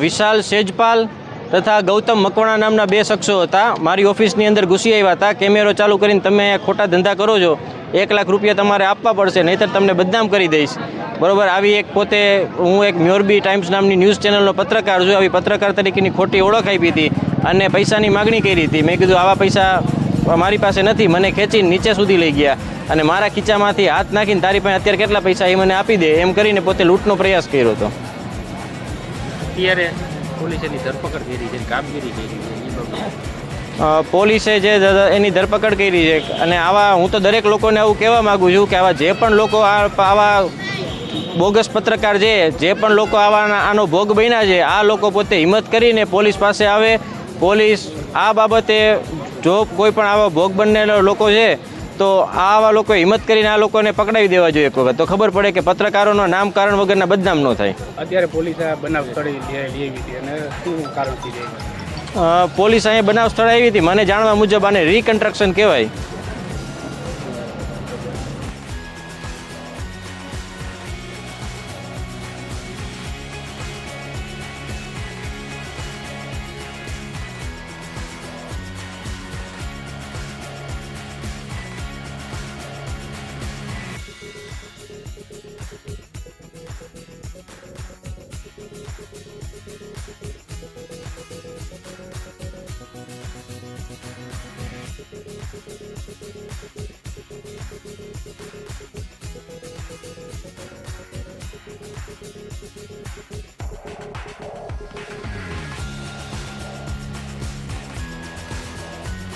વિશાલ સેજપાલ તથા ગૌતમ મકવાણા નામના બે શખ્સો હતા. મારી ઓફિસની અંદર ઘૂસી આવ્યા હતા. કેમેરો ચાલુ કરીને તમે ખોટા ધંધા કરો છો, 1 લાખ રૂપિયા તમારે આપવા પડશે, નહીંતર તમને બદનામ કરી દઈશ. બરોબર. આવી એક પોતે હું એક મોરબી ટાઈમ્સ નામની ન્યૂઝ ચેનલનો પત્રકાર છું. આવી પત્રકાર તરીકેની ખોટી ઓળખ આપી હતી અને પૈસાની માગણી કરી હતી. મેં કીધું આવા પૈસા મારી પાસે નથી. મને ખેંચીને નીચે સુધી લઈ ગયા અને મારા ખીચામાંથી હાથ નાખીને તારી પાસે અત્યારે કેટલા પૈસા એ મને આપી દે એમ કરીને પોતે લૂંટનો પ્રયાસ કર્યો હતો. અત્યારે પોલીસેની ધરપકડ કરી છે, કામગીરી કરી છે, પોલીસે જે એની ધરપકડ કરી છે અને આવા હું તો દરેક લોકોને આવું કહેવા માગું છું કે આવા જે પણ લોકો આવા બોગસ પત્રકાર છે, જે પણ લોકો આનો ભોગ બન્યા છે, આ લોકો પોતે હિંમત કરીને પોલીસ પાસે આવે. પોલીસ આ બાબતે જો કોઈ પણ આવા ભોગ બનેલા લોકો છે તો આવા લોકો હિંમત કરીને આ લોકોને પકડાવી દેવા જોઈએ એક વખત, તો ખબર પડે કે પત્રકારોનો નામ કારણ વગરના બદનામ ન થાય. અત્યારે પોલીસ આ બનાવ સ્થળે લઈ આવી હતી અને શું કારણથી પોલીસ અહીંયા બનાવ સ્થળે આવી હતી. મને જાણવા મુજબ આને રિકન્સ્ટ્રક્શન કહેવાય.